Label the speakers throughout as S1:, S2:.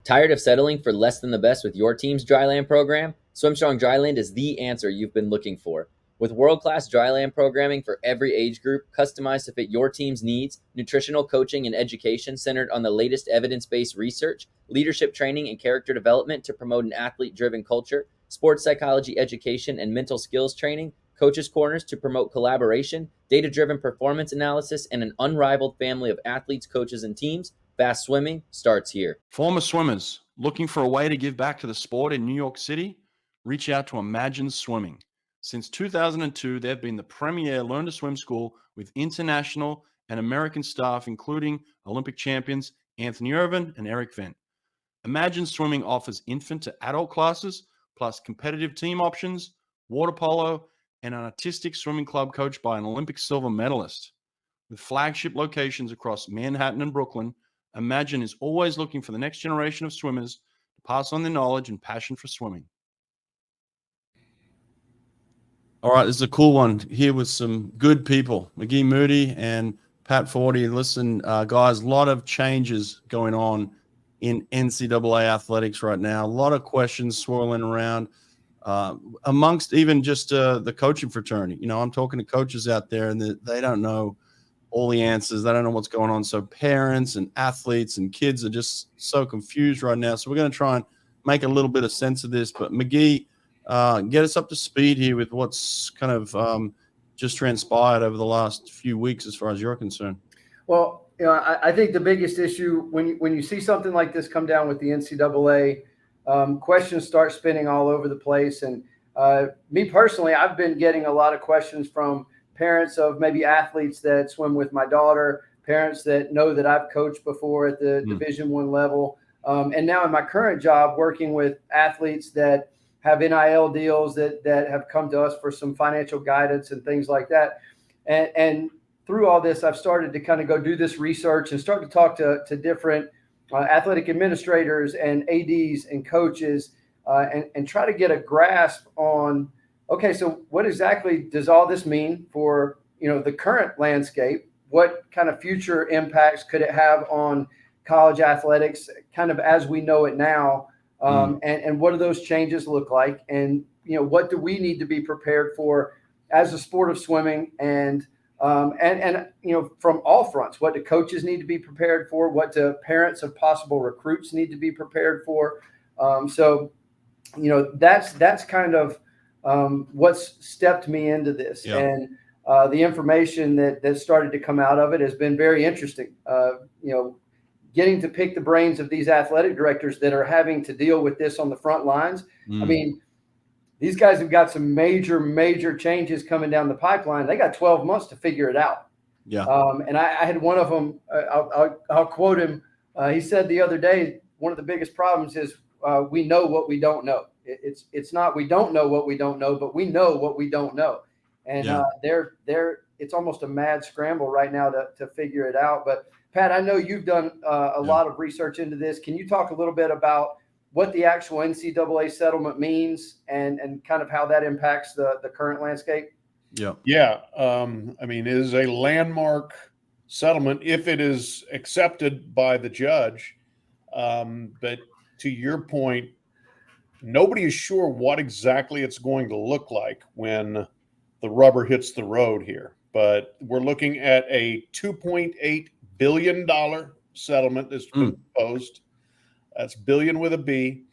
S1: Tired of settling for less than the best with your team's dryland program? SwimStrong Dryland is the answer you've been looking for. With world-class dryland programming for every age group, customized to fit your team's needs, nutritional coaching and education centered on the latest evidence-based research, leadership training and character development to promote an athlete-driven culture, sports psychology education and mental skills training, coaches' corners to promote collaboration, data-driven performance analysis, and an unrivaled family of athletes, coaches, and teams, Fast Swimming starts here.
S2: Former swimmers looking for a way to give back to the sport in New York City? Reach out to Imagine Swimming. Since 2002, they've been the premier learn to swim school with international and American staff, including Olympic champions Anthony Irvin and Eric Venn. Imagine Swimming offers infant to adult classes, plus competitive team options, water polo, and an artistic swimming club coached by an Olympic silver medalist. With flagship locations across Manhattan and Brooklyn, Imagine is always looking for the next generation of swimmers to pass on their knowledge and passion for swimming. All right, this is a cool one here with some good people, McGee Moody and Pat Forde. Listen, guys, a lot of changes going on in NCAA athletics right now. A lot of questions swirling around amongst even just the coaching fraternity. You know, I'm talking to coaches out there and they don't know all the answers. They don't know what's going on. So parents and athletes and kids are just so confused right now. So we're going to try and make a little bit of sense of this. But McGee, get us up to speed here with what's kind of just transpired over the last few weeks as far as you're concerned.
S3: Well, you know, I think the biggest issue when you see something like this come down with the NCAA, questions start spinning all over the place. And me personally, I've been getting a lot of questions from parents of maybe athletes that swim with my daughter, parents that know that I've coached before at the Division I level. And now in my current job, working with athletes that have NIL deals that have come to us for some financial guidance and things like that. And through all this, I've started to kind of go do this research and start to talk to different athletic administrators and ADs and coaches and try to get a grasp on, okay, so what exactly does all this mean for, you know, the current landscape? What kind of future impacts could it have on college athletics kind of as we know it now? And what do those changes look like? And, you know, what do we need to be prepared for as a sport of swimming? And you know, from all fronts, what do coaches need to be prepared for? What do parents of possible recruits need to be prepared for? So, you know, that's kind of what's stepped me into this. Yeah. And the information that started to come out of it has been very interesting. You know, getting to pick the brains of these athletic directors that are having to deal with this on the front lines. I mean, these guys have got some major changes coming down the pipeline. They got 12 months to figure it out. Yeah. And I had one of them, I'll quote him. He said the other day, one of the biggest problems is we know what we don't know. It's not we don't know what we don't know, but we know what we don't know. And it's almost a mad scramble right now to figure it out. But Pat, I know you've done a lot of research into this. Can you talk a little bit about what the actual NCAA settlement means and kind of how that impacts the current landscape?
S4: Yeah. I mean, it is a landmark settlement if it is accepted by the judge. But to your point, nobody is sure what exactly it's going to look like when the rubber hits the road here. But we're looking at a $2.8 billion settlement that's been proposed. That's billion with a B,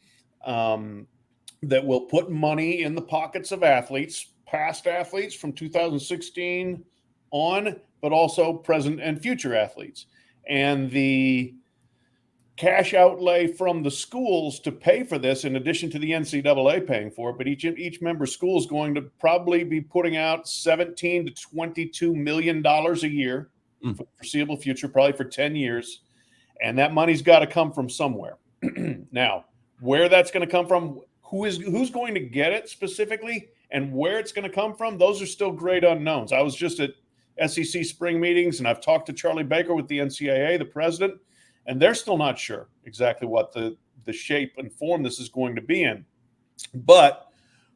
S4: that will put money in the pockets of athletes, past athletes from 2016 on, but also present and future athletes. And the cash outlay from the schools to pay for this, in addition to the NCAA paying for it, but each member school is going to probably be putting out $17 to $22 million a year for the foreseeable future, probably for 10 years. And that money's got to come from somewhere. Now, where that's going to come from, who's going to get it specifically, and where it's going to come from, those are still great unknowns. I was just at SEC spring meetings, and I've talked to Charlie Baker with the NCAA, the president, and they're still not sure exactly what the shape and form this is going to be in. But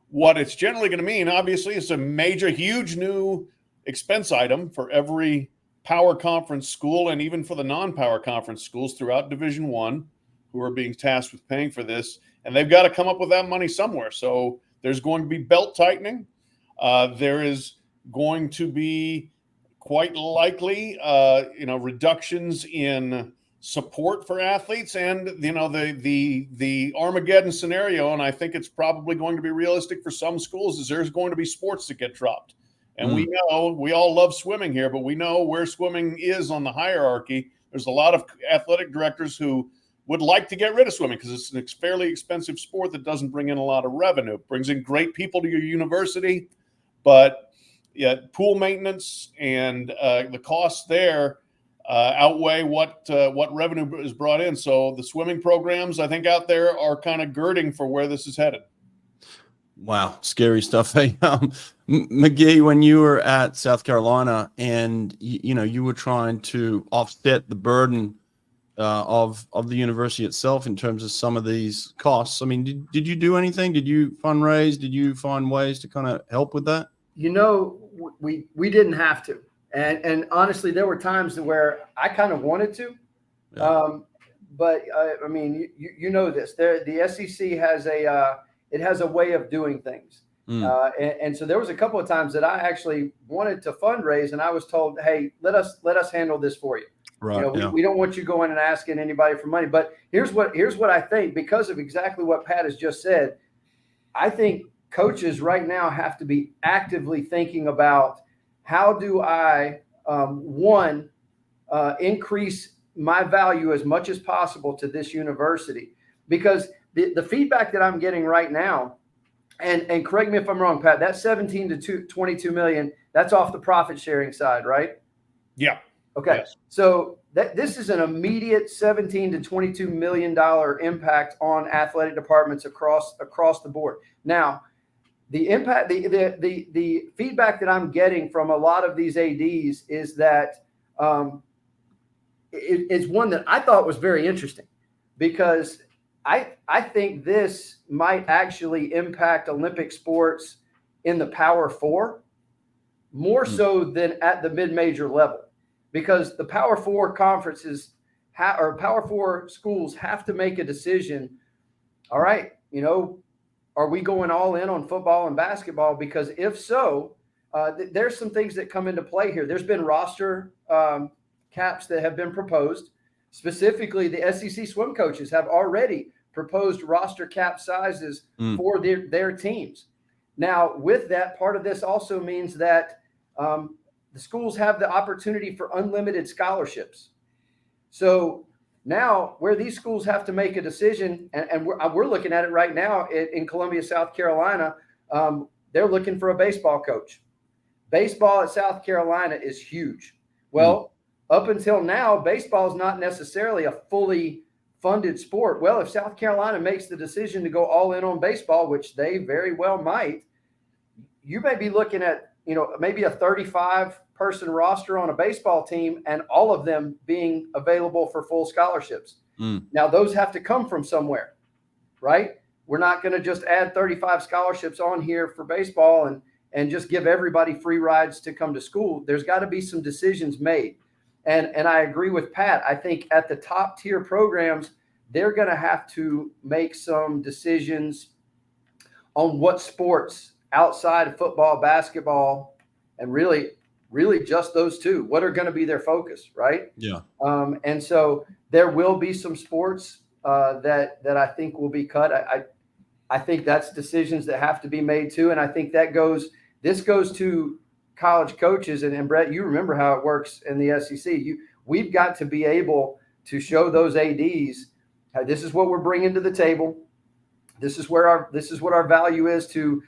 S4: what it's generally going to mean, obviously, is a major, huge new expense item for every power conference school and even for the non-power conference schools throughout Division I. who are being tasked with paying for this, and they've got to come up with that money somewhere. So there's going to be belt tightening. There is going to be quite likely, reductions in support for athletes, and the Armageddon scenario. And I think it's probably going to be realistic for some schools, is there's going to be sports that get dropped. And we know, we all love swimming here, but we know where swimming is on the hierarchy. There's a lot of athletic directors who would like to get rid of swimming because it's a fairly expensive sport that doesn't bring in a lot of revenue. It brings in great people to your university, but pool maintenance and the costs there outweigh what revenue is brought in. So the swimming programs, I think, out there are kind of girding for where this is headed.
S2: Wow, scary stuff. Hey, McGee, when you were at South Carolina and you were trying to offset the burden of the university itself in terms of some of these costs, I mean, did you do anything? Did you fundraise? Did you find ways to kind of help with that?
S3: We didn't have to, and honestly, there were times where I kind of wanted to, but I mean, you know this. The SEC has a way of doing things. And so there was a couple of times that I actually wanted to fundraise, and I was told, hey, let us handle this for you.
S2: Right.
S3: We don't want you going and asking anybody for money. But here's what I think, because of exactly what Pat has just said. I think coaches right now have to be actively thinking about, how do I, increase my value as much as possible to this university? Because the feedback that I'm getting right now, and correct me if I'm wrong, Pat, that 17 to 22 million, that's off the profit sharing side, right?
S4: Yeah.
S3: Okay.
S4: Yes.
S3: So this is an immediate 17 to 22 million dollar impact on athletic departments across the board. Now, the impact, the feedback that I'm getting from a lot of these ADs is that it's one that I thought was very interesting, because I think this might actually impact Olympic sports in the Power Four more so than at the mid-major level, because the Power Four conferences or Power Four schools have to make a decision. All right, are we going all in on football and basketball? Because if so, there's some things that come into play here. There's been roster caps that have been proposed. Specifically, the SEC swim coaches have already proposed roster cap sizes for their teams. Now, with that, part of this also means that the schools have the opportunity for unlimited scholarships. So now, where these schools have to make a decision, and we're looking at it right now in Columbia, South Carolina, they're looking for a baseball coach. Baseball at South Carolina is huge. Well, up until now, baseball is not necessarily a fully funded sport. Well, if South Carolina makes the decision to go all in on baseball, which they very well might, you may be looking at, maybe a 35-person roster on a baseball team, and all of them being available for full scholarships. Now, those have to come from somewhere, right? We're not going to just add 35 scholarships on here for baseball and just give everybody free rides to come to school. There's got to be some decisions made. And I agree with Pat. I think at the top tier programs, they're going to have to make some decisions on what sports outside of football, basketball, and really just those two, what are going to be their focus, right? Yeah. And so there will be some sports that I think will be cut. I think that's decisions that have to be made too. And I think this goes to college coaches, and Brett, you remember how it works in the SEC. We've got to be able to show those ADs, this is what we're bringing to the table. This is what our value is to,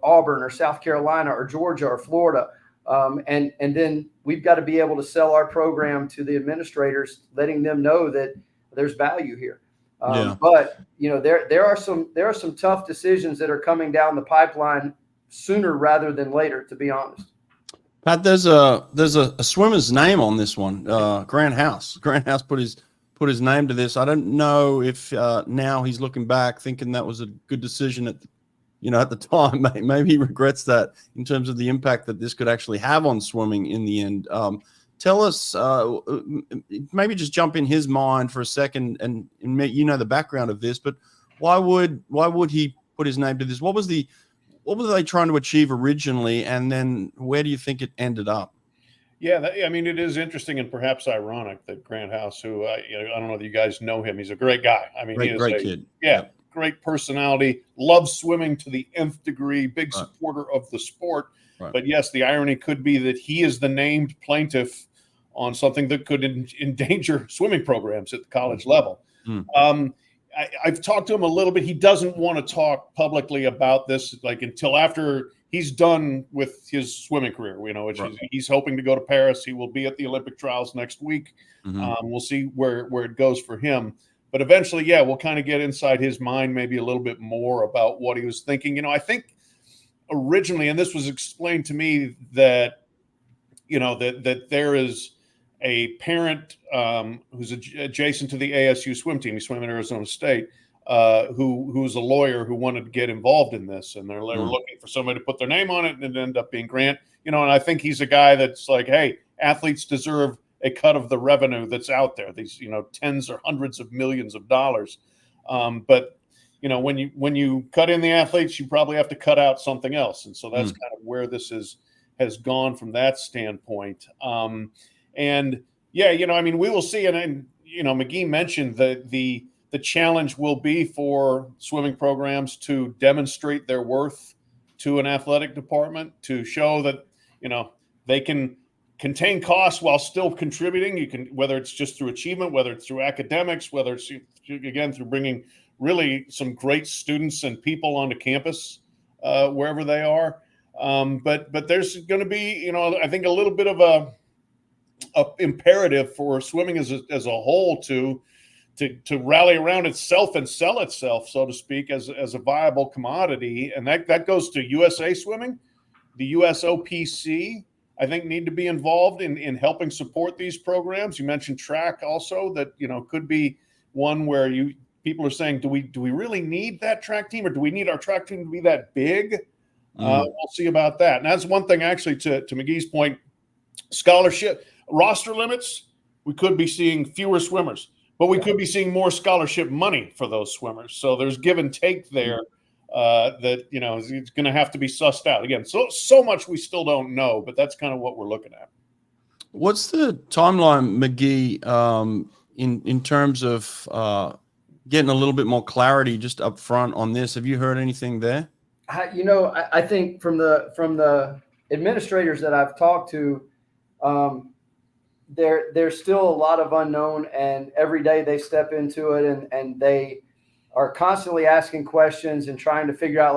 S3: Auburn or South Carolina or Georgia or Florida, and then we've got to be able to sell our program to the administrators, letting them know that there's value here. But there are some tough decisions that are coming down the pipeline sooner rather than later, to be honest.
S2: Pat, there's a swimmer's name on this one. Grant House. Grant House put his name to this. I don't know if now he's looking back thinking that was a good decision at the time. Maybe he regrets that in terms of the impact that this could actually have on swimming in the end. tell us, maybe just jump in his mind for a second, and you know the background of this, but why would he put his name to this? What were they trying to achieve originally, and then where do you think it ended up?
S4: Yeah, I mean, it is interesting and perhaps ironic that Grant House, who I don't know if you guys know him, he's a great guy. I mean,
S2: great kid.
S4: Yeah, great personality, loves swimming to the nth degree, big supporter of the sport. Right. But yes, the irony could be that he is the named plaintiff on something that could endanger swimming programs at the college level. I've talked to him a little bit. He doesn't want to talk publicly about this, until after he's done with his swimming career, which he's hoping to go to Paris. He will be at the Olympic trials next week. We'll see where it goes for him. But eventually, we'll kind of get inside his mind maybe a little bit more about what he was thinking. I think originally, and this was explained to me, that, that there is a parent who's adjacent to the ASU swim team. He's swimming at Arizona State, who's a lawyer who wanted to get involved in this, and they were looking for somebody to put their name on it, and it ended up being Grant. And I think he's a guy that's like, hey, athletes deserve a cut of the revenue that's out there. These, tens or hundreds of millions of dollars. But when you cut in the athletes, you probably have to cut out something else, and so that's kind of where this has gone from that standpoint. And I mean, we will see. And McGee mentioned that the challenge will be for swimming programs to demonstrate their worth to an athletic department, to show that, they can contain costs while still contributing. You can, whether it's just through achievement, whether it's through academics, whether it's, again, through bringing really some great students and people onto campus wherever they are. But there's going to be, I think a little bit of a imperative for swimming as a whole to rally around itself and sell itself, so to speak, as a viable commodity. And that goes to USA Swimming, the USOPC, I think, need to be involved in helping support these programs. You mentioned track also, that, could be one where people are saying, do we really need that track team, or do we need our track team to be that big? We'll see about that. And that's one thing, actually, to McGee's point, scholarship roster limits, we could be seeing fewer swimmers, but we could be seeing more scholarship money for those swimmers. So there's give and take there that, it's going to have to be sussed out. Again, so much we still don't know, but that's kind of what we're looking at.
S2: What's the timeline, McGee, in terms of getting a little bit more clarity just up front on this? Have you heard anything there?
S3: I think from the administrators that I've talked to, there's still a lot of unknown, and every day they step into it and they are constantly asking questions and trying to figure out,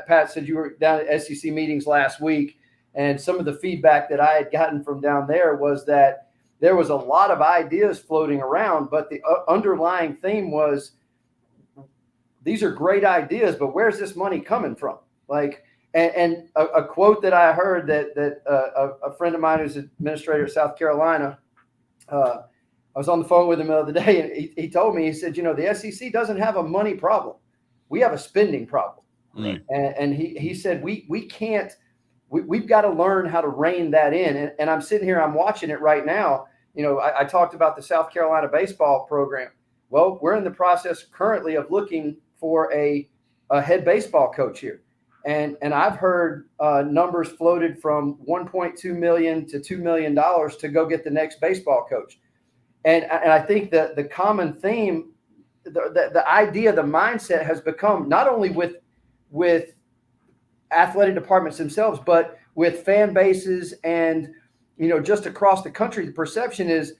S3: Pat said you were down at SEC meetings last week, and some of the feedback that I had gotten from down there was that there was a lot of ideas floating around, but the underlying theme was, these are great ideas, but where's this money coming from? And a quote that I heard that a friend of mine who's administrator of South Carolina, I was on the phone with him the other day, and he told me, he said, the SEC doesn't have a money problem. We have a spending problem.
S2: Right.
S3: And he said, we've got to learn how to rein that in. And I'm sitting here, I'm watching it right now. I talked about the South Carolina baseball program. Well, we're in the process currently of looking for a head baseball coach here. And I've heard numbers floated from $1.2 million to $2 million to go get the next baseball coach. And I think that the common theme, the idea, the mindset has become, not only with athletic departments themselves, but with fan bases and, just across the country, the perception is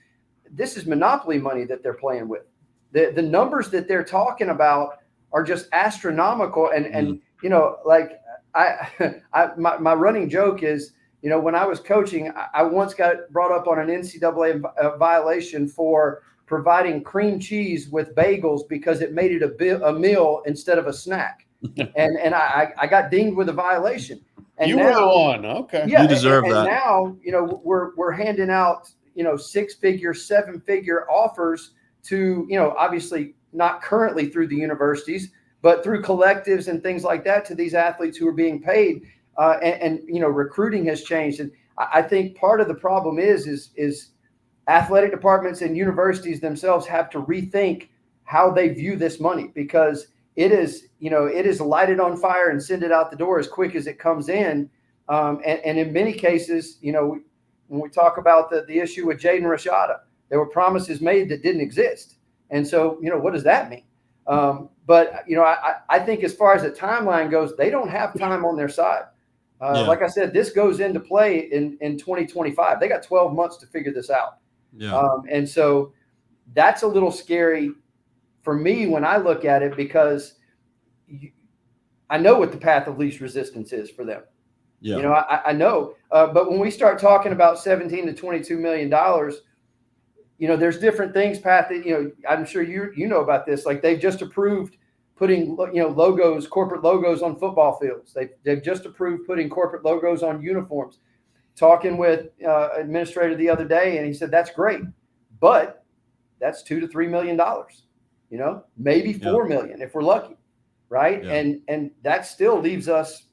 S3: this is monopoly money that they're playing with. The numbers that they're talking about are just astronomical. And my running joke is, when I was coaching, I once got brought up on an NCAA violation for providing cream cheese with bagels because it made it a meal instead of a snack. and I got dinged with a violation. And
S4: you
S3: now,
S4: were on, okay.
S3: Yeah,
S2: you deserve that.
S3: And now, we're handing out, 6-figure, 7-figure offers to, obviously not currently through the universities, but through collectives and things like that, to these athletes who are being paid. And recruiting has changed. And I think part of the problem is athletic departments and universities themselves have to rethink how they view this money, because it is lighted on fire and send it out the door as quick as it comes in. And in many cases, when we talk about the issue with Jaden Rashada, there were promises made that didn't exist. And so, what does that mean? But I think as far as the timeline goes, they don't have time on their side. Like I said, this goes into play in 2025. They got 12 months to figure this out.
S2: Yeah.
S3: And so that's a little scary for me when I look at it, because I know what the path of least resistance is for them.
S2: Yeah.
S3: I know. But when we start talking about $17 to $22 million, there's different things, Pat, that, I'm sure you know about this. Like, they've just approved putting, logos, corporate logos on football fields. They've just approved putting corporate logos on uniforms. Talking with administrator the other day, and he said, that's great, but that's $2 to $3 million, maybe $4 million if we're lucky. Right.
S2: Yeah.
S3: And that still leaves us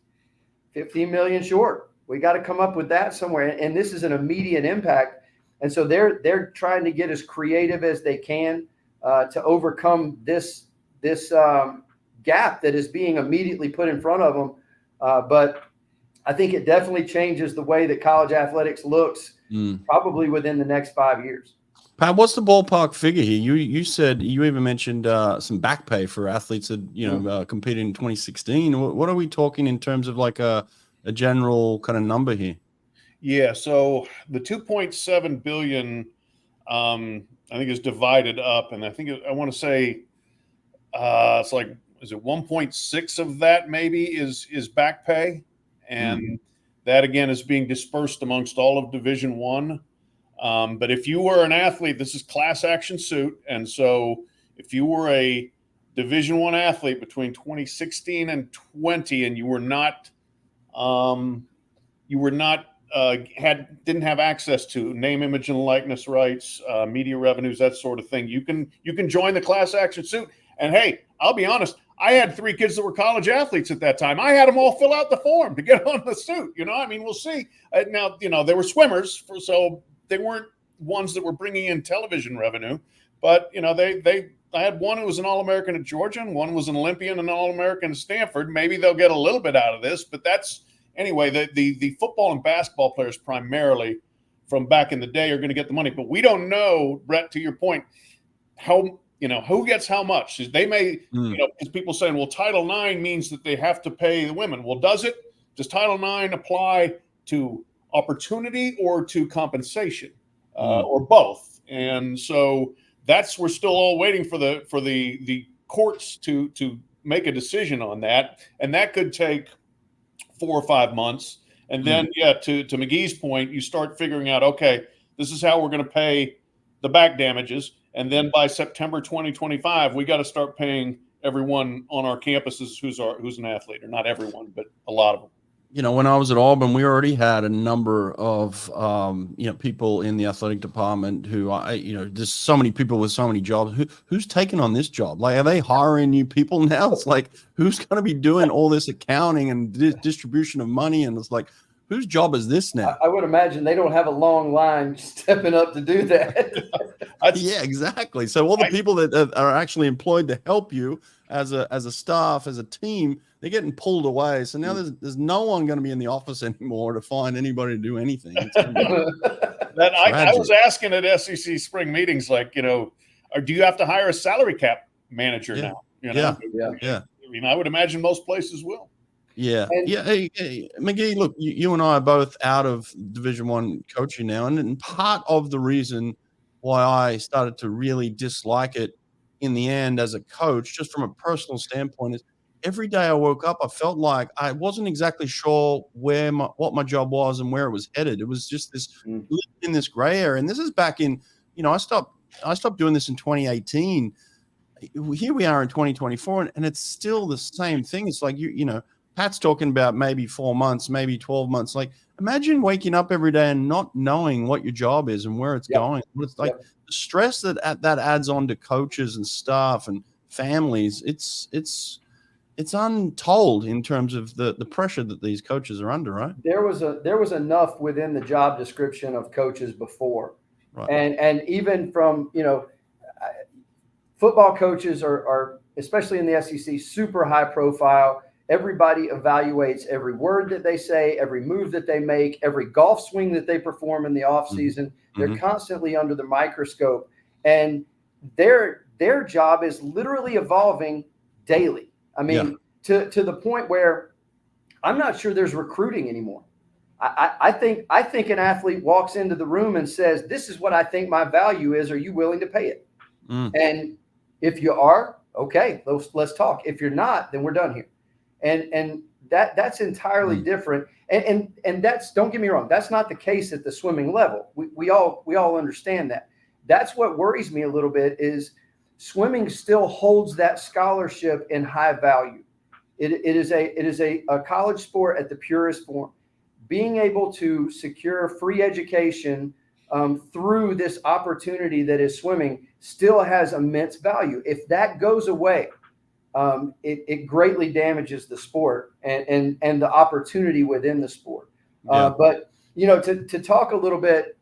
S3: 15 million short. We got to come up with that somewhere. And this is an immediate impact. And so they're trying to get as creative as they can to overcome this gap that is being immediately put in front of them. But I think it definitely changes the way that college athletics looks probably within the next 5 years.
S2: Pat, what's the ballpark figure here? You said, you even mentioned some back pay for athletes that competed in 2016. What are we talking in terms of like a general kind of number here?
S4: Yeah, so the 2.7 billion, I think, is divided up, and I want to say it's like, is it 1.6 of that maybe is back pay, and that again is being dispersed amongst all of Division I. But if you were an athlete, this is class action suit. And so if you were a Division I athlete between 2016 and 20, and you were not, didn't have access to name, image, and likeness rights, media revenues, that sort of thing, you can join the class action suit. And hey, I'll be honest, I had 3 kids that were college athletes at that time. I had them all fill out the form to get on the suit. We'll see. Now, they were swimmers, so they weren't ones that were bringing in television revenue, but I had one who was an All-American at Georgia, and one was an Olympian and an All-American at Stanford. Maybe they'll get a little bit out of this, but that's anyway. The football and basketball players primarily from back in the day are going to get the money, but we don't know, Brett, to your point, how who gets how much. They may, because people saying, well, Title IX means that they have to pay the women. Well, does Title IX apply to opportunity or to compensation, or both? And so we're still all waiting for the courts to make a decision on that, and that could take 4 or 5 months. And then to McGee's point, you start figuring out, okay, this is how we're going to pay the back damages, and then by September 2025 we got to start paying everyone on our campuses who's an athlete, or not everyone, but a lot of them.
S2: When I was at Auburn, we already had a number of, people in the athletic department who, there's so many people with so many jobs. Who's taking on this job? Like, are they hiring new people now? It's like, who's going to be doing all this accounting and distribution of money? And it's like, whose job is this now?
S3: I would imagine they don't have a long line stepping up to do that.
S2: Yeah, exactly. So all the people that are actually employed to help you as a staff, as a team, they're getting pulled away. So now there's no one going to be in the office anymore to find anybody to do anything.
S4: I was asking at SEC spring meetings, like, do you have to hire a salary cap manager now?
S2: Yeah.
S4: I would imagine most places will.
S2: Yeah. Hey, McGee, look, you and I are both out of Division I coaching now. And part of the reason why I started to really dislike it in the end as a coach, just from a personal standpoint, is every day I woke up, I felt like I wasn't exactly sure what my job was and where it was headed. It was just this in this gray area. And this is back in, I stopped doing this in 2018. Here we are in 2024, and it's still the same thing. It's like, Pat's talking about maybe 4 months, maybe 12 months. Like, imagine waking up every day and not knowing what your job is and where it's going. It's like the stress that adds on to coaches and staff and families. It's it's untold in terms of the pressure that these coaches are under, right?
S3: There was enough within the job description of coaches before,
S2: Right.
S3: and even from football coaches are especially in the SEC super high profile. Everybody evaluates every word that they say, every move that they make, every golf swing that they perform in the offseason. Mm-hmm. They're constantly under the microscope, and their job is literally evolving daily. I mean, to the point where I'm not sure there's recruiting anymore. I think an athlete walks into the room and says, "This is what I think my value is. Are you willing to pay it?" And if you are, okay, let's talk. If you're not, then we're done here. And that's entirely different. And that's, don't get me wrong, that's not the case at the swimming level. We all understand that. That's what worries me a little bit is swimming still holds that scholarship in high value. It is a college sport at the purest form. Being able to secure free education through this opportunity that is swimming still has immense value. If that goes away, it greatly damages the sport and the opportunity within the sport. But to talk a little bit,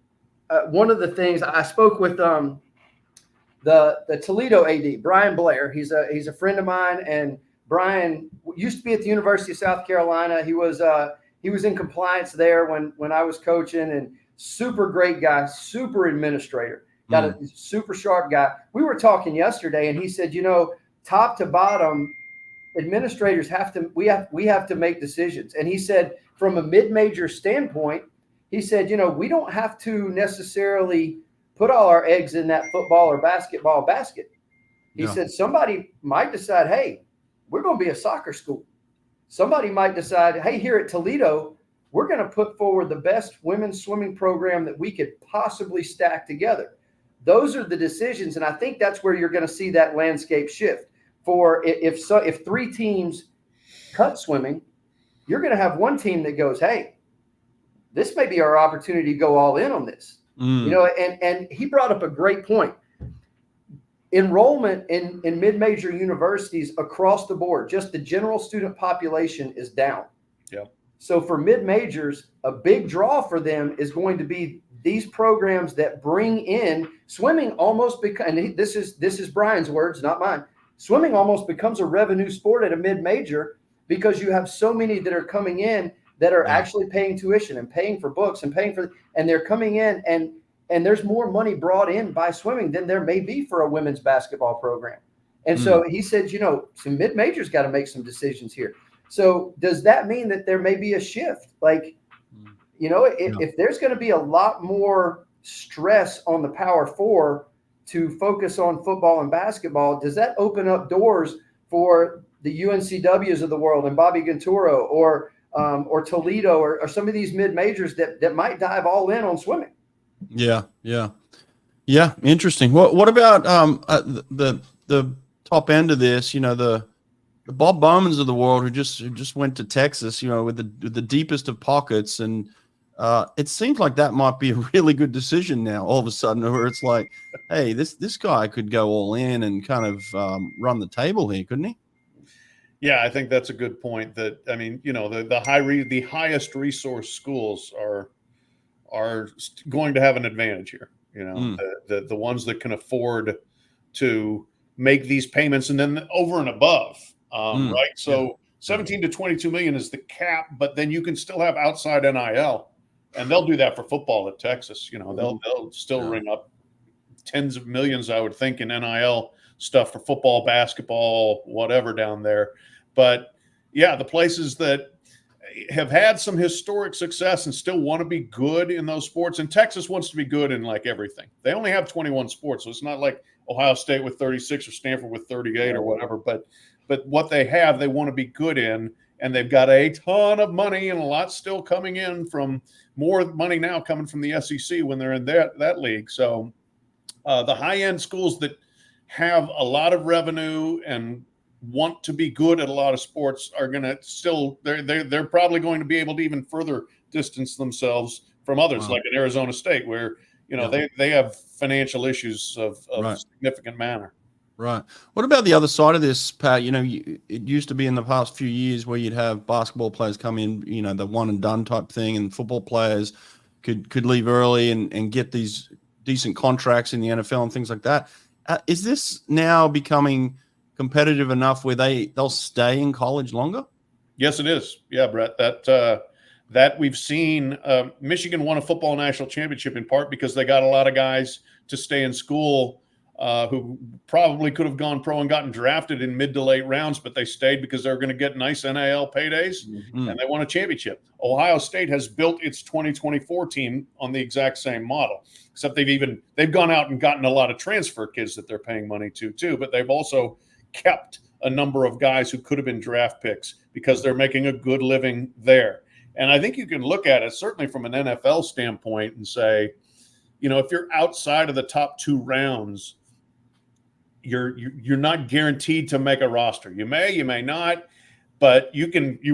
S3: one of the things I spoke with the Toledo AD, Brian Blair. He's a friend of mine, and Brian used to be at the University of South Carolina. He was in compliance there when I was coaching, and super great guy, super administrator, got a super sharp guy. We were talking yesterday, and he said, top to bottom, administrators we have to make decisions. And he said, from a mid-major standpoint, he said, we don't have to necessarily put all our eggs in that football or basketball basket. He said, somebody might decide, hey, we're going to be a soccer school. Somebody might decide, hey, here at Toledo, we're going to put forward the best women's swimming program that we could possibly stack together. Those are the decisions, and I think that's where you're going to see that landscape shift. For if three teams cut swimming, you're going to have one team that goes, hey, this may be our opportunity to go all in on this. And he brought up a great point. Enrollment in mid-major universities across the board, just the general student population is down.
S4: Yeah.
S3: So for mid-majors, a big draw for them is going to be these programs that bring in swimming almost and this is Brian's words, not mine. Swimming almost becomes a revenue sport at a mid-major because you have so many that are coming in that are actually paying tuition and paying for books and and they're coming in and there's more money brought in by swimming than there may be for a women's basketball program. And so he said, some mid-majors got to make some decisions here. So does that mean that there may be a shift? Like, if there's going to be a lot more stress on the Power Four to focus on football and basketball, does that open up doors for the UNCWs of the world and Bobby Genturo or Toledo or some of these mid-majors that might dive all in on swimming?
S2: Yeah. Interesting. What about the top end of this? The Bob Bowmans of the world who just went to Texas, with the deepest of pockets, and it seems like that might be a really good decision now. All of a sudden, where it's like, hey, this guy could go all in and kind of run the table here, couldn't he?
S4: Yeah, I think that's a good point. That the highest resource schools are going to have an advantage here. The ones that can afford to make these payments and then over and above, right? So 17 to 22 million is the cap, but then you can still have outside NIL, and they'll do that for football at Texas. They'll still ring up tens of millions, I would think, in NIL stuff for football, basketball, whatever down there. But yeah, the places that have had some historic success and still want to be good in those sports. And Texas wants to be good in like everything. They only have 21 sports. So it's not like Ohio State with 36 or Stanford with 38 or whatever, but what they have, they want to be good in, and they've got a ton of money and a lot still coming in from more money now coming from the SEC when they're in that league. So the high end schools that have a lot of revenue and want to be good at a lot of sports are going to still they're probably going to be able to even further distance themselves from others, like in Arizona State, where they have financial issues of significant manner.
S2: Right. What about the other side of this, Pat? You know, it used to be in the past few years where you'd have basketball players come in, you know, the one and done type thing, and football players could leave early and get these decent contracts in the NFL and things like that. Is this now becoming competitive enough where they'll stay in college longer?
S4: Yes, it is. Yeah, Brett, that we've seen. Michigan won a football national championship in part because they got a lot of guys to stay in school who probably could have gone pro and gotten drafted in mid to late rounds, but they stayed because they were going to get nice NIL paydays, and they won a championship. Ohio State has built its 2024 team on the exact same model, except they've gone out and gotten a lot of transfer kids that they're paying money to too, but they've also kept a number of guys who could have been draft picks because they're making a good living there. And I think you can look at it certainly from an NFL standpoint and say, you know, if you're outside of the top 2 rounds, you're not guaranteed to make a roster. You may not, but you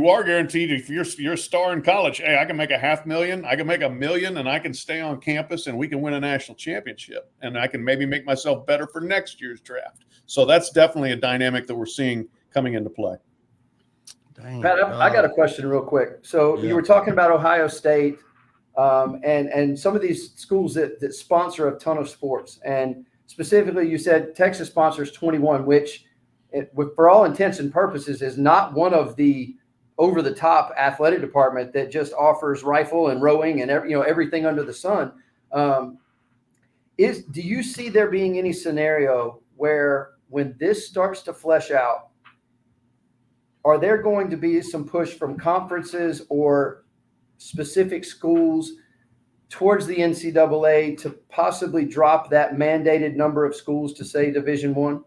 S4: are guaranteed if you're a star in college. Hey, I can make $500,000, I can make $1 million, and I can stay on campus and we can win a national championship, and I can maybe make myself better for next year's draft. So that's definitely a dynamic that we're seeing coming into play.
S2: Dang.
S3: Pat, I got a question real quick. So you were talking about Ohio State and some of these schools that sponsor a ton of sports, and specifically you said Texas sponsors 21, which for all intents and purposes is not one of the over-the-top athletic department that just offers rifle and rowing and everything under the sun. Do you see there being any scenario where when this starts to flesh out, are there going to be some push from conferences or specific schools towards the NCAA to possibly drop that mandated number of schools to, say, Division I?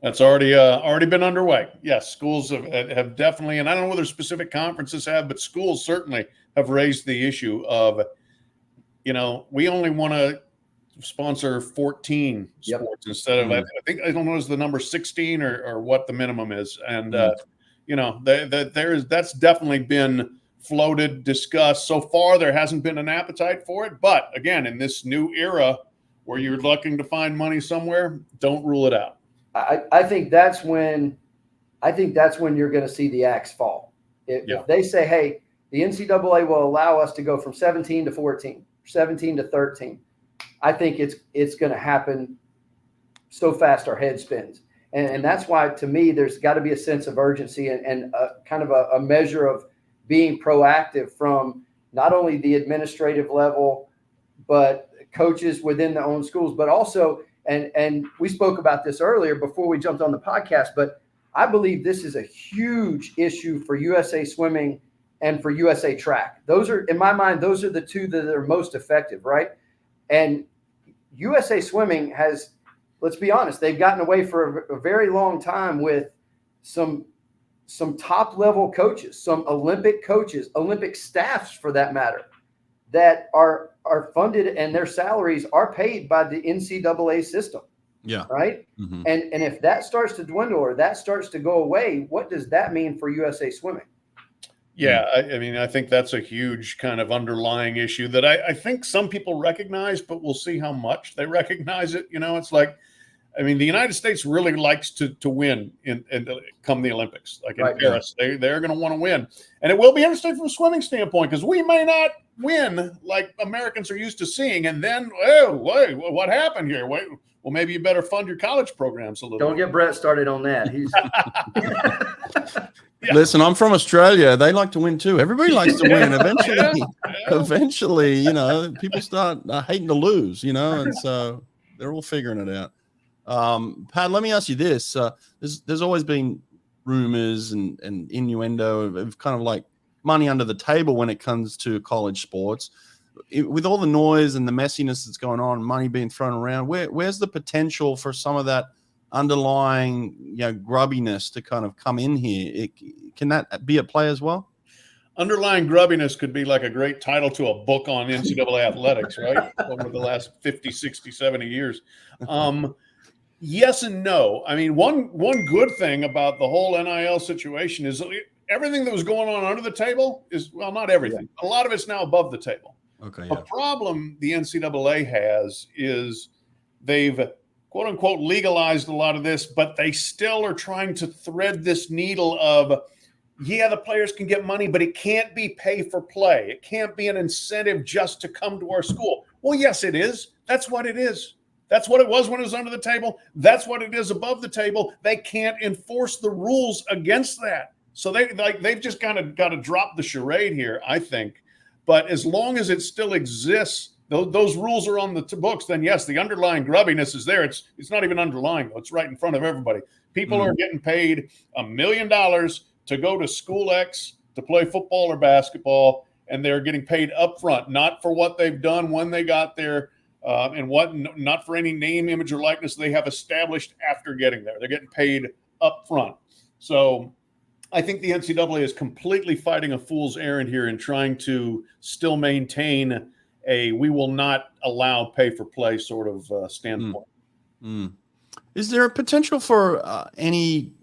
S4: That's already been underway. Yes, schools have definitely, and I don't know whether specific conferences have, but schools certainly have raised the issue of, you know, we only want to sponsor 14 sports instead of, I don't know, is the number 16 or what the minimum is. And, you know, that's definitely been floated, discussed. So far, there hasn't been an appetite for it. But again, in this new era where you're looking to find money somewhere, don't rule it out.
S3: I think that's when you're going to see the axe fall. If they say, hey, the NCAA will allow us to go from 17 to 14, 17 to 13, I think it's going to happen so fast our head spins. And that's why, to me, there's got to be a sense of urgency and kind of a measure of being proactive from not only the administrative level, but coaches within their own schools, but also, and we spoke about this earlier before we jumped on the podcast, but I believe this is a huge issue for USA Swimming and for USA Track. Those are, in my mind, those are the two that are most effective, right? And USA Swimming has, let's be honest, they've gotten away for a very long time with some top level coaches, some Olympic coaches, Olympic staffs for that matter, that are funded and their salaries are paid by the NCAA system.
S2: Yeah.
S3: Right. Mm-hmm. And if that starts to dwindle or that starts to go away, what does that mean for USA Swimming?
S4: Yeah, I mean, I think that's a huge kind of underlying issue that I think some people recognize, but we'll see how much they recognize it. You know, it's like, I mean, the United States really likes to win and come the Olympics, like in Paris. They're going to want to win. And it will be interesting from a swimming standpoint because we may not win like Americans are used to seeing. And then, wait, what happened here? Wait, well, maybe you better fund your college programs a little bit.
S3: Don't get Brett started on that. He's
S2: Listen, I'm from Australia. They like to win too. Everybody likes to win. Eventually, you know, people start hating to lose, you know, and so they're all figuring it out. Pat, let me ask you this. There's always been rumors and innuendo of kind of like money under the table when it comes to college sports. With all the noise and the messiness that's going on, money being thrown around, where's the potential for some of that underlying, you know, grubbiness to kind of come in here? Can that be at play as well?
S4: Underlying grubbiness could be like a great title to a book on NCAA athletics, right? Over the last 50, 60, 70 years. Yes and no. I mean, one good thing about the whole NIL situation is everything that was going on under the table is, well, not everything. A lot of it's now above the table.
S2: Okay.
S4: The problem the NCAA has is they've quote unquote legalized a lot of this, but they still are trying to thread this needle of, yeah, the players can get money, but it can't be pay for play. It can't be an incentive just to come to our school. Well, yes, it is. That's what it is. That's what it was when it was under the table. That's what it is above the table. They can't enforce the rules against that. So they've just kind of got to drop the charade here, I think. But as long as it still exists, those rules are on the books, then yes, the underlying grubbiness is there. It's not even underlying, though. It's right in front of everybody. People are getting paid $1 million to go to school X to play football or basketball, and they're getting paid up front, not for what they've done when they got there, and not for any name, image, or likeness they have established after getting there. They're getting paid up front. So I think the NCAA is completely fighting a fool's errand here in trying to still maintain we will not allow pay for play sort of standpoint.
S2: Is there a potential for any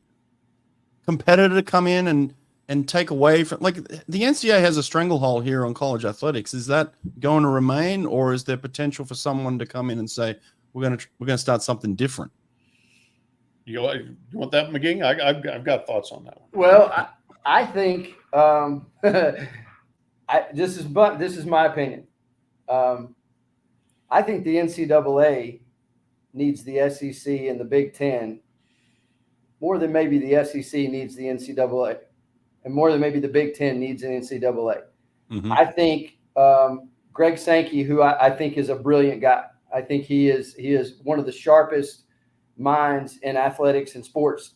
S2: competitor to come in and take away from, like, the NCAA has a stranglehold here on college athletics? Is that going to remain, or is there potential for someone to come in and say, we're going to start something different?
S4: You want that, McGee? I've got thoughts on that one.
S3: Well, I think this is my opinion. I think the NCAA needs the SEC and the Big Ten more than maybe the SEC needs the NCAA, and more than maybe the Big Ten needs an NCAA. Mm-hmm. I think Greg Sankey, who I think is a brilliant guy, I think he is one of the sharpest minds in athletics and sports,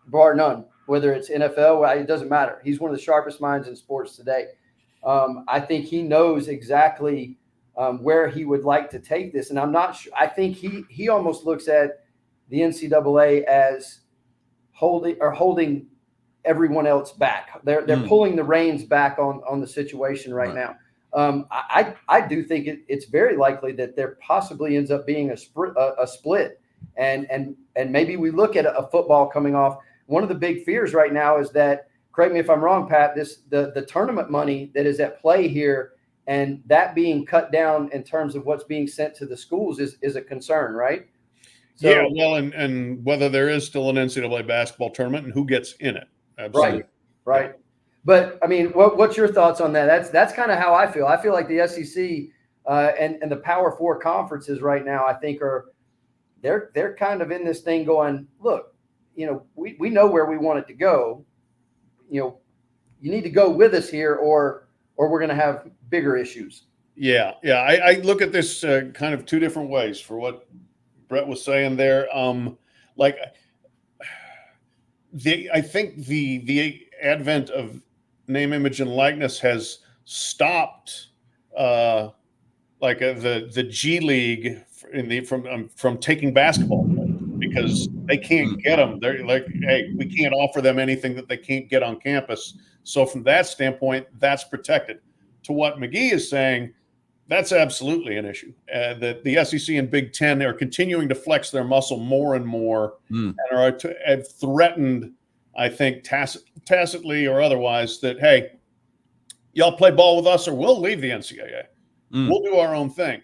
S3: bar none. Whether it's NFL, it doesn't matter. He's one of the sharpest minds in sports today. I think he knows exactly where he would like to take this, and I'm not sure. I think he almost looks at the NCAA as holding everyone else back. They're pulling the reins back on the situation right now. I do think it's very likely that there possibly ends up being a split, and maybe we look at a football coming off. One of the big fears right now is that, correct me if I'm wrong, Pat, the tournament money that is at play here, and that being cut down in terms of what's being sent to the schools is a concern, right? So,
S4: yeah, well, and whether there is still an NCAA basketball tournament and who gets in it. Absolutely.
S3: Right. But I mean, what's your thoughts on that? That's kind of how I feel. I feel like the SEC and the Power Four conferences right now, I think they're kind of in this thing going, look, we know where we want it to go. You need to go with us here, or we're going to have bigger issues. Yeah.
S4: I look at this kind of two different ways for what Brett was saying there. I think the advent of name, image, and likeness has stopped the G League from taking basketball, because they can't get them. They're like, hey, we can't offer them anything that they can't get on campus. So from that standpoint, that's protected. To what McGee is saying, that's absolutely an issue. That the SEC and Big Ten are continuing to flex their muscle more and more, and have threatened, I think, tacitly or otherwise, that, hey, y'all play ball with us or we'll leave the NCAA. We'll do our own thing.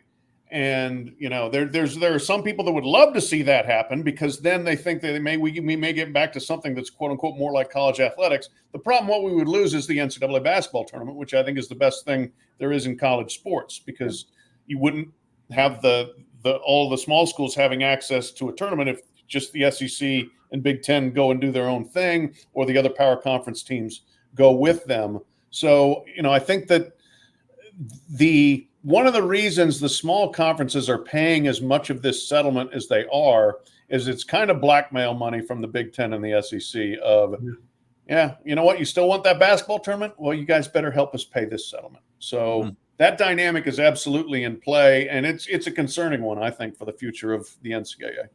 S4: And there are some people that would love to see that happen, because then they think that we may get back to something that's quote unquote more like college athletics. The problem, what we would lose, is the NCAA basketball tournament, which I think is the best thing there is in college sports, because you wouldn't have all the small schools having access to a tournament if just the SEC and Big Ten go and do their own thing, or the other power conference teams go with them. So, I think that one of the reasons the small conferences are paying as much of this settlement as they are is it's kind of blackmail money from the Big Ten and the SEC of, yeah, you know what, you still want that basketball tournament? Well, you guys better help us pay this settlement. So that dynamic is absolutely in play, and it's a concerning one, I think, for the future of the NCAA.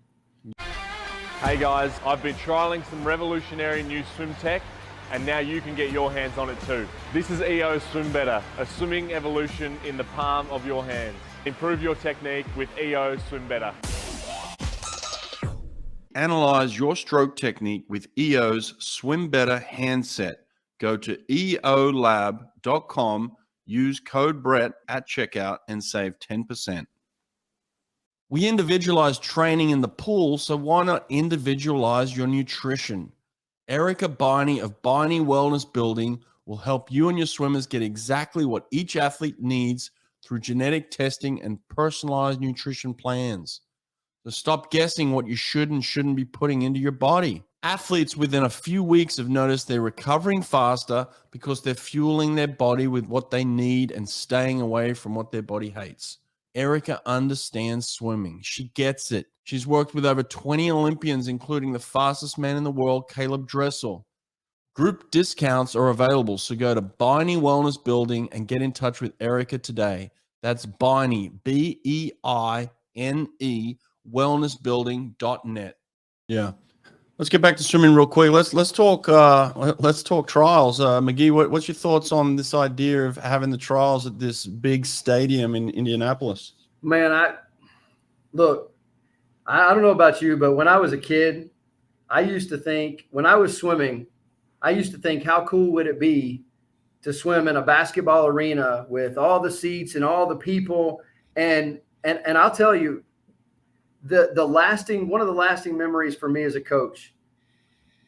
S5: Hey guys, I've been trialing some revolutionary new swim tech, and now you can get your hands on it too. This is EO Swim Better, a swimming evolution in the palm of your hands. Improve your technique with EO Swim Better.
S2: Analyze your stroke technique with EO's Swim Better handset. Go to eolab.com, use code Brett at checkout, and save 10%. We individualize training in the pool, so why not individualize your nutrition? Erica Beine of Beine Wellness Building will help you and your swimmers get exactly what each athlete needs through genetic testing and personalized nutrition plans. So stop guessing what you should and shouldn't be putting into your body. Athletes within a few weeks have noticed they're recovering faster because they're fueling their body with what they need and staying away from what their body hates. Erica understands swimming. She gets it. She's worked with over 20 Olympians, including the fastest man in the world, Caleb Dressel. Group discounts are available, so go to Beine Wellness Building and get in touch with Erica today. That's Beine, Beine, wellnessbuilding.net. Yeah. Let's get back to swimming real quick. Let's talk trials. McGee, what's your thoughts on this idea of having the trials at this big stadium in Indianapolis?
S3: Man, I don't know about you, but when I was a kid, I used to think, when I was swimming, I used to think, how cool would it be to swim in a basketball arena with all the seats and all the people? And I'll tell you, one of the lasting memories for me as a coach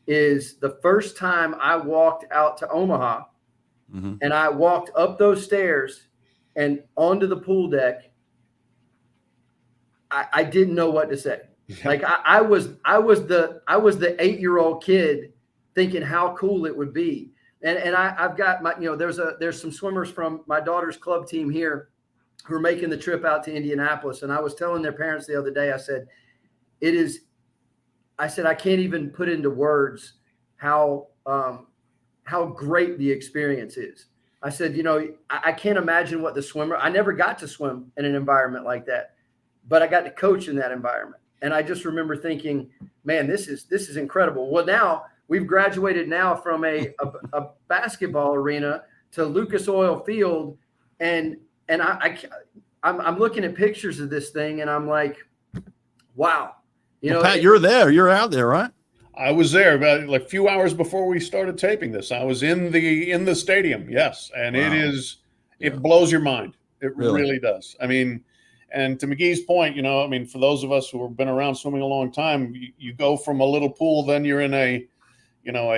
S3: is the first time I walked out to Omaha, and I walked up those stairs and onto the pool deck. I didn't know what to say. Like I was the 8-year-old kid thinking how cool it would be. And I've got my, there's some swimmers from my daughter's club team here who are making the trip out to Indianapolis. And I was telling their parents the other day, I said, I can't even put into words how great the experience is. I said, I can't imagine what I never got to swim in an environment like that, but I got to coach in that environment. And I just remember thinking, man, this is incredible. Well, now we've graduated now from a basketball arena to Lucas Oil Field. And I'm looking at pictures of this thing and I'm like, wow.
S2: Pat, you're there. You're out there, right?
S4: I was there about like a few hours before we started taping this. I was in the stadium. Yes. And wow. It blows your mind. It really does. I mean, and to McGee's point, for those of us who have been around swimming a long time, you go from a little pool, then you're in a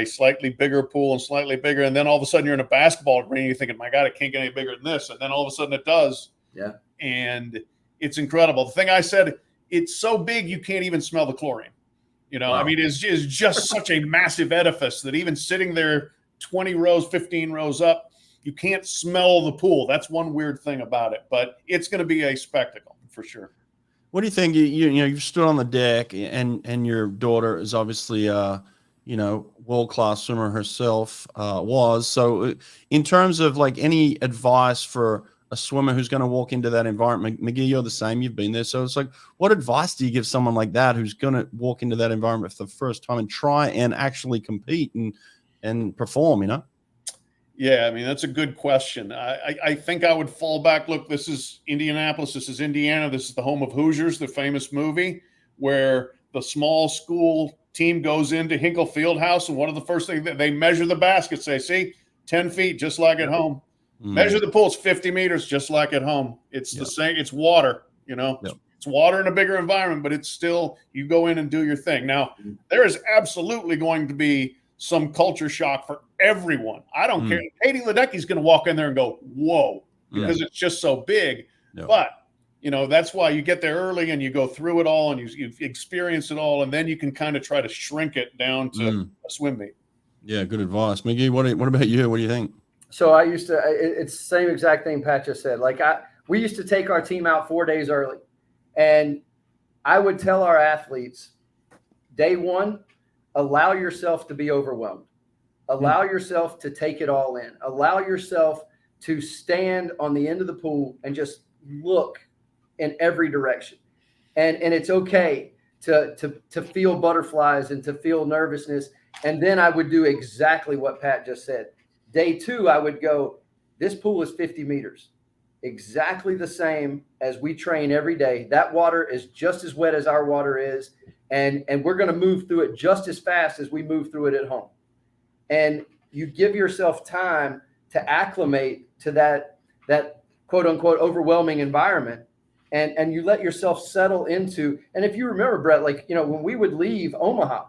S4: slightly bigger pool and slightly bigger. And then all of a sudden you're in a basketball arena. You're thinking, my God, it can't get any bigger than this. And then all of a sudden it does.
S3: Yeah.
S4: And it's incredible. The thing I said, it's so big, you can't even smell the chlorine. Wow. I mean, it's just such a massive edifice that even sitting there 20 rows, 15 rows up, you can't smell the pool. That's one weird thing about it, but it's going to be a spectacle for sure.
S2: What do you think? You've stood on the deck, and your daughter is obviously world-class swimmer herself, was. So in terms of like any advice for a swimmer who's going to walk into that environment, McGee, you're the same, you've been there. So it's like, what advice do you give someone like that who's going to walk into that environment for the first time and try and actually compete and perform,
S4: Yeah, I mean, that's a good question. I think I would fall back. Look, this is Indianapolis. This is Indiana. This is the home of Hoosiers, the famous movie, where the small school team goes into Hinkle Fieldhouse, and one of the first things they measure the baskets. They see 10 feet, just like at home. Measure the pool, it's 50 meters, just like at home. It's the same. It's water, It's water in a bigger environment, but it's still, you go in and do your thing. Now, there is absolutely going to be some culture shock for everyone. I don't care. Katie Ledecky's going to walk in there and go, whoa, because it's just so big. Yeah. But, that's why you get there early and you go through it all and you experience it all, and then you can kind of try to shrink it down to a swim meet.
S2: Yeah, good advice. McGee, what about you? What do you think?
S3: So I used to, it's the same exact thing Pat just said. Like we used to take our team out 4 days early, and I would tell our athletes, day one, allow yourself to be overwhelmed. Allow yourself to take it all in. Allow yourself to stand on the end of the pool and just look in every direction. And it's okay to feel butterflies and to feel nervousness. And then I would do exactly what Pat just said. Day two, I would go, this pool is 50 meters, exactly the same as we train every day. That water is just as wet as our water is. And we're going to move through it just as fast as we move through it at home. And you give yourself time to acclimate to that quote unquote overwhelming environment. and you let yourself settle into. And if you remember, Brett, like, when we would leave Omaha,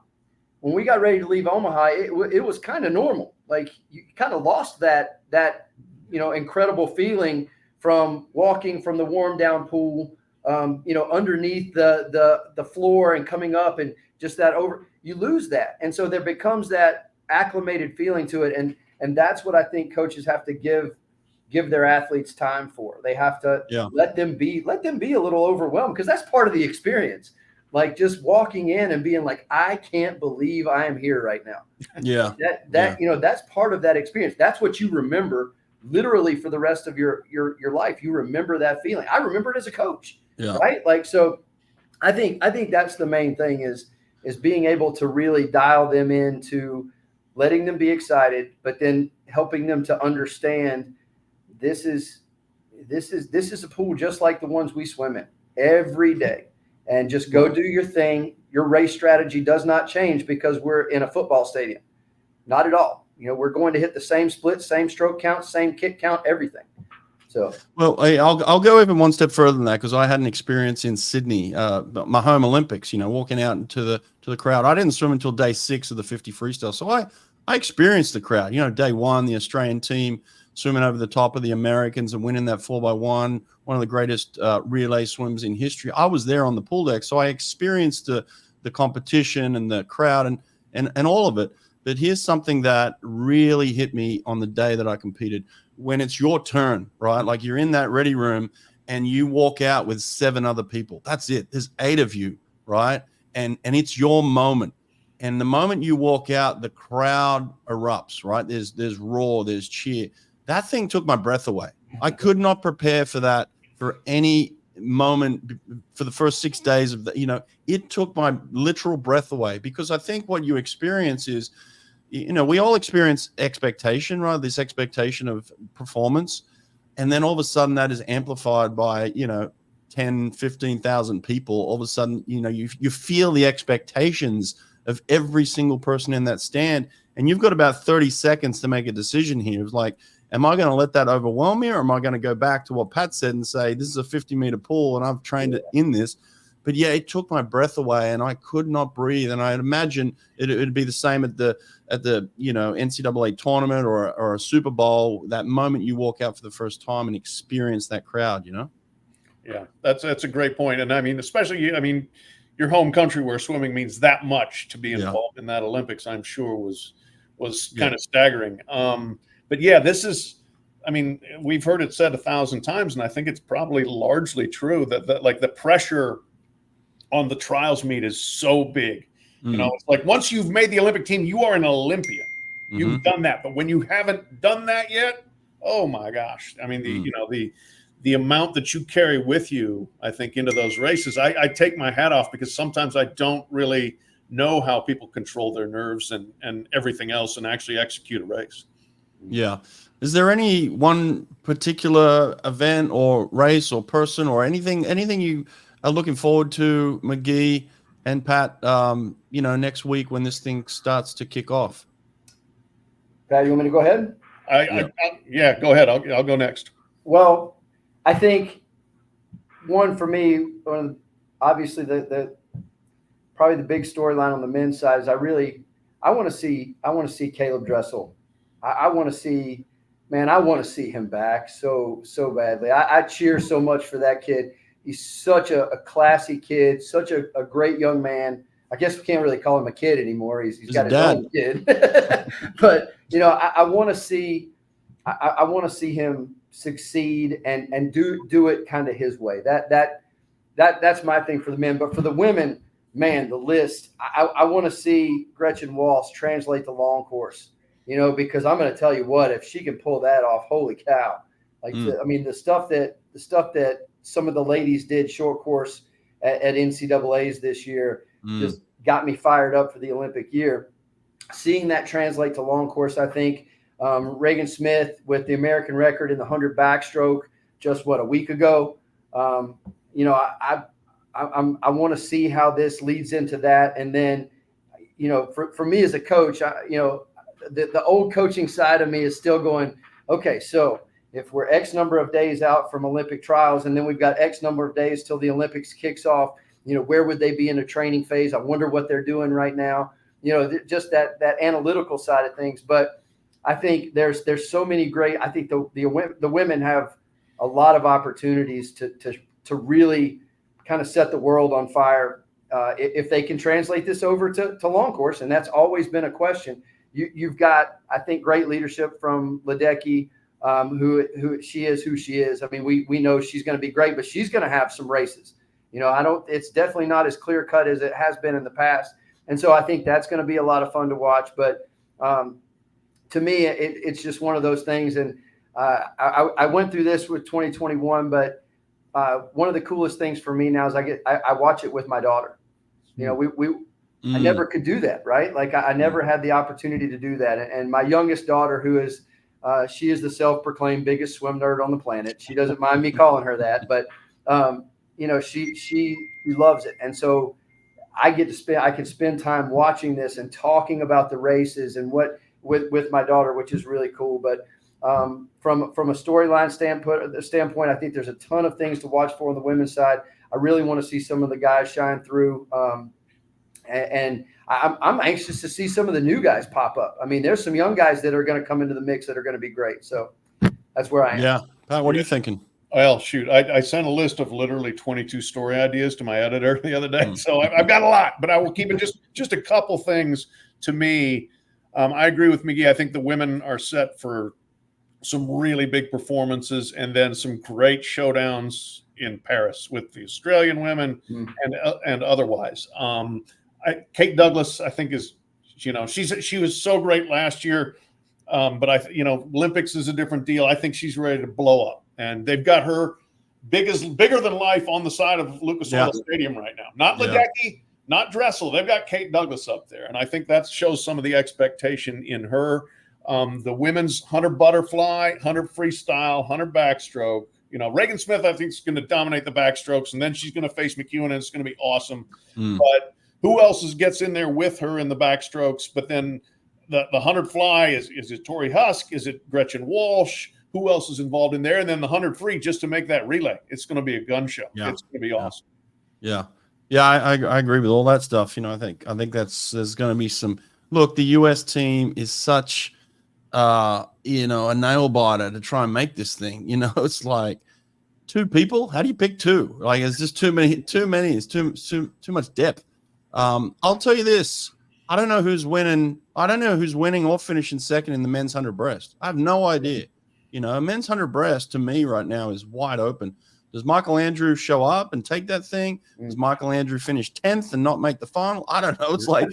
S3: when we got ready to leave Omaha, it was kind of normal. Like, you kind of lost that incredible feeling from walking from the warm down pool, underneath the floor and coming up, and just you lose that. And so there becomes that acclimated feeling to it. And that's what I think coaches have to give their athletes time for. They have to let them be a little overwhelmed, because that's part of the experience. Like, just walking in and being like, I can't believe I am here right now.
S2: Yeah.
S3: That's part of that experience. That's what you remember literally for the rest of your life. You remember that feeling. I remember it as a coach.
S2: Yeah.
S3: Right. Like, so I think that's the main thing is being able to really dial them into letting them be excited, but then helping them to understand this is a pool just like the ones we swim in every day, and just go do your thing. Your race strategy does not change because we're in a football stadium. Not at all. We're going to hit the same split, same stroke count, same kick count, everything. So,
S2: well, I'll go even one step further than that, because I had an experience in Sydney, my home Olympics, walking out into the crowd. I didn't swim until day 6 of the 50 freestyle. So I experienced the crowd. Day 1, the Australian team swimming over the top of the Americans and winning that 4x1, one of the greatest relay swims in history. I was there on the pool deck, so I experienced the competition and the crowd and all of it. But here's something that really hit me on the day that I competed. When it's your turn, right? Like, you're in that ready room and you walk out with 7 other people. That's it. There's 8 of you, right? And it's your moment. And the moment you walk out, the crowd erupts, right? There's roar, there's cheer. That thing took my breath away. I could not prepare for that for any moment for the first 6 days of it took my literal breath away, because I think what you experience is, we all experience expectation, right? This expectation of performance. And then all of a sudden that is amplified by, 10, 15,000 people. All of a sudden, you feel the expectations of every single person in that stand. And you've got about 30 seconds to make a decision here. It's like, am I going to let that overwhelm me, or am I going to go back to what Pat said and say, this is a 50-meter pool and I've trained it in this? But yeah, it took my breath away and I could not breathe. And I'd imagine it'd be the same at the NCAA tournament or a Super Bowl. That moment you walk out for the first time and experience that crowd,
S4: Yeah, that's a great point. And I mean, especially your home country, where swimming means that much, to be involved in that Olympics, I'm sure was kind of staggering. But yeah, this is, we've heard it said 1,000 times, and I think it's probably largely true that like the pressure on the trials meet is so big. It's like, once you've made the Olympic team, you are an Olympian. You've done that. But when you haven't done that yet, oh my gosh. The amount that you carry with you, I think, into those races, I take my hat off, because sometimes I don't really know how people control their nerves and everything else and actually execute a race.
S2: Yeah. Is there any one particular event or race or person or anything you are looking forward to, McGee and Pat, next week when this thing starts to kick off?
S3: Pat, you want me to go ahead?
S4: Yeah, go ahead. I'll go next.
S3: Well, I think one for me, obviously the probably the big storyline on the men's side is I want to see Caleb Dressel. I want to see him back so badly. I cheer so much for that kid. He's such a classy kid, such a great young man. I guess we can't really call him a kid anymore. He's got his own kid. But I want to see him succeed and do it kind of his way. That's my thing for the men. But for the women, man, the list. I want to see Gretchen Walsh translate the long course. Because I'm going to tell you what, if she can pull that off, holy cow! The stuff that some of the ladies did short course at NCAA's this year just got me fired up for the Olympic year. Seeing that translate to long course, I think Reagan Smith with the American record in the 100 backstroke just a week ago. I want to see how this leads into that, and then for me as a coach, the old coaching side of me is still going, okay, so if we're X number of days out from Olympic trials, and then we've got X number of days till the Olympics kicks off, where would they be in a training phase? I wonder what they're doing right now. Just that analytical side of things. But I think there's so many great. I think the women have a lot of opportunities to really kind of set the world on fire if they can translate this over to long course, and that's always been a question. You've got, I think, great leadership from Ledecky. Who she is. I mean, we know she's going to be great, but she's going to have some races. It's definitely not as clear cut as it has been in the past. And so I think that's going to be a lot of fun to watch. But to me, it's just one of those things. And I went through this with 2021, but one of the coolest things for me now is I watch it with my daughter. I never could do that, right? Like I never had the opportunity to do that. And my youngest daughter, who is she is the self-proclaimed biggest swim nerd on the planet. She doesn't mind me calling her that, but she loves it. And so I can spend time watching this and talking about the races and with my daughter, which is really cool. But from a storyline standpoint, I think there's a ton of things to watch for on the women's side. I really want to see some of the guys shine through. And I'm anxious to see some of the new guys pop up. I mean, there's some young guys that are going to come into the mix that are going to be great. So that's where I am.
S2: Yeah. Pat, what are you thinking?
S4: Well, shoot, I sent a list of literally 22 story ideas to my editor the other day. So I've got a lot, but I will keep it just a couple things to me. I agree with McGee. I think the women are set for some really big performances and then some great showdowns in Paris with the Australian women and otherwise. Kate Douglas, I think she was so great last year, but Olympics is a different deal. I think she's ready to blow up, and they've got her bigger than life on the side of Lucas Oil Stadium right now. Not Ledecky, not Dressel. They've got Kate Douglas up there, and I think that shows some of the expectation in her. The women's 100 butterfly, 100 freestyle, 100 backstroke. Reagan Smith, I think, is going to dominate the backstrokes, and then she's going to face McEwen, and it's going to be awesome. But who else gets in there with her in the backstrokes? But then the 100 fly, is it Tori Husk? Is it Gretchen Walsh? Who else is involved in there? And then the 100 free, just to make that relay. It's going to be a gun show. Yeah. It's going to be awesome.
S2: Yeah. Yeah, I agree with all that stuff. I think there's going to be some – look, the U.S. team is such a nail biter to try and make this thing. It's like two people. How do you pick two? Like, it's just too many. It's too much depth. I'll tell you this. I don't know who's winning. I don't know who's winning or finishing second in the men's 100 breast. I have no idea. Men's 100 breast to me right now is wide open. Does Michael Andrew show up and take that thing? Does Michael Andrew finish 10th and not make the final? I don't know. It's like,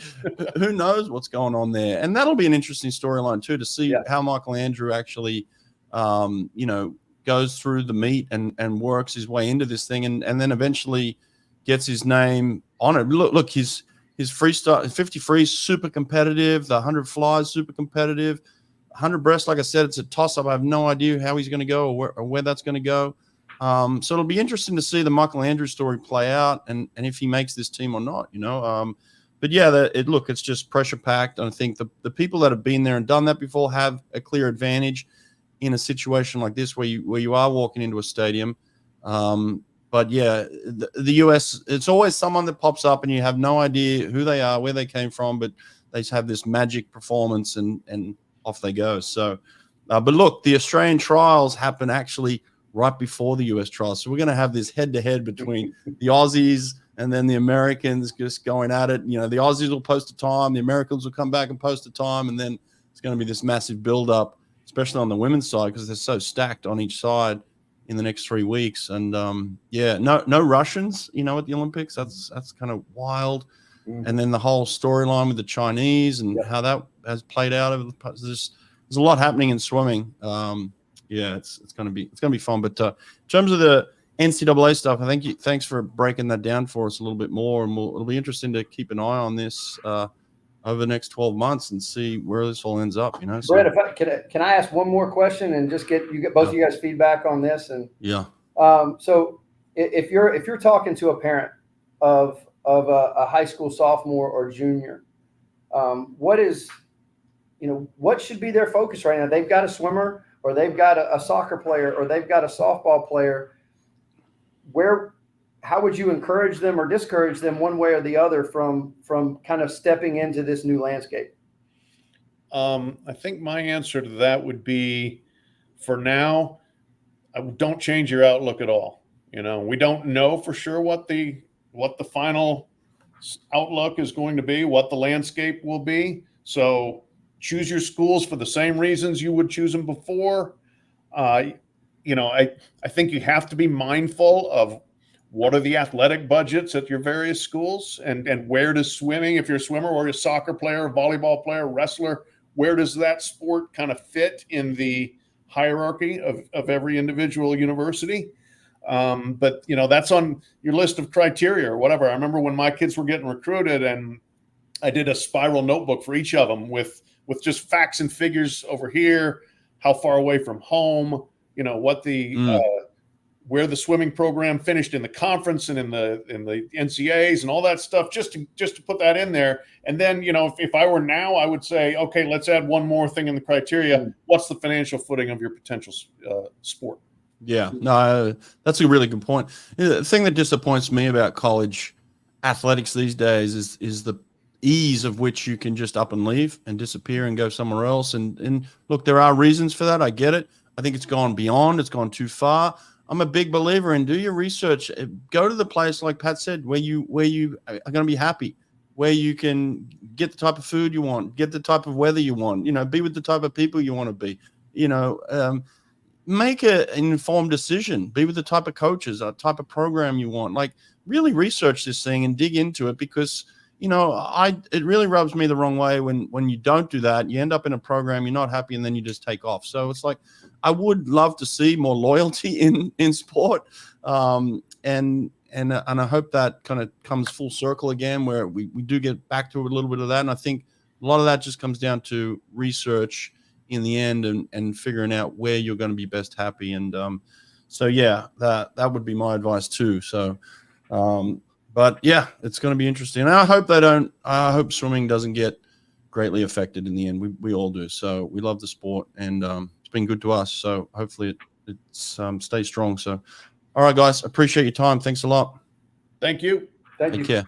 S2: who knows what's going on there? And that'll be an interesting storyline too, to see how Michael Andrew actually, goes through the meet and works his way into this thing and then eventually gets his name on it. Look, his freestyle 50 free is super competitive. The 100 flies super competitive. 100 breast, like I said, it's a toss up. I have no idea how he's going to go or where that's going to go. So it'll be interesting to see the Michael Andrew story play out and if he makes this team or not, But yeah, it's just pressure packed. And I think the people that have been there and done that before have a clear advantage in a situation like this where you are walking into a stadium. But yeah, the US, it's always someone that pops up and you have no idea who they are, where they came from, but they just have this magic performance and off they go. So, but look, the Australian trials happen actually right before the US trials. So we're going to have this head-to-head between the Aussies and then the Americans just going at it. The Aussies will post a time, the Americans will come back and post a time, and then it's going to be this massive build-up, especially on the women's side because they're so stacked on each side in the next 3 weeks. And no Russians, at the Olympics. That's kind of wild. And then the whole storyline with the Chinese and how that has played out over the past. There's a lot happening in swimming. It's going to be fun. But in terms of the NCAA stuff, thanks for breaking that down for us a little bit more, and it'll be interesting to keep an eye on this over the next 12 months and see where this all ends up. So,
S3: Brett, can I ask one more question and just get both of you guys feedback on this? And so if you're talking to a parent of a high school sophomore or junior, what should be their focus right now? They've got a swimmer or they've got a soccer player, or they've got a softball player, how would you encourage them or discourage them one way or the other from kind of stepping into this new landscape?
S4: I think my answer to that would be, for now, don't change your outlook at all. We don't know for sure what the final outlook is going to be, what the landscape will be. So choose your schools for the same reasons you would choose them before. I think you have to be mindful of what are the athletic budgets at your various schools, and where does swimming, if you're a swimmer or a soccer player, volleyball player, wrestler, where does that sport kind of fit in the hierarchy of every individual university? But that's on your list of criteria or whatever. I remember when my kids were getting recruited, and I did a spiral notebook for each of them with just facts and figures over here, how far away from home, what the where the swimming program finished in the conference and in the NCAAs and all that stuff, just to put that in there. And then, if I were now, I would say, okay, let's add one more thing in the criteria. What's the financial footing of your potential sport?
S2: Yeah, no, that's a really good point. The thing that disappoints me about college athletics these days is the ease of which you can just up and leave and disappear and go somewhere else. And look, there are reasons for that. I get it. I think it's gone beyond. It's gone too far. I'm a big believer in do your research. Go to the place, like Pat said, where you are going to be happy, where you can get the type of food you want, get the type of weather you want, be with the type of people you want to be, make an informed decision, be with the type of coaches, a type of program you want. Like, really research this thing and dig into it, because it really rubs me the wrong way when you don't do that. You end up in a program, you're not happy, and then you just take off. So it's like, I would love to see more loyalty in sport, and I hope that kind of comes full circle again, where we do get back to a little bit of that. And I think a lot of that just comes down to research in the end, and figuring out where you're going to be best happy. And so yeah, that would be my advice too. So but yeah, it's going to be interesting. And I hope swimming doesn't get greatly affected in the end. We all do. So we love the sport, and it's been good to us. So hopefully it stays strong. So, all right, guys, appreciate your time. Thanks a lot.
S4: Thank you.
S3: Thank you.
S2: Take care.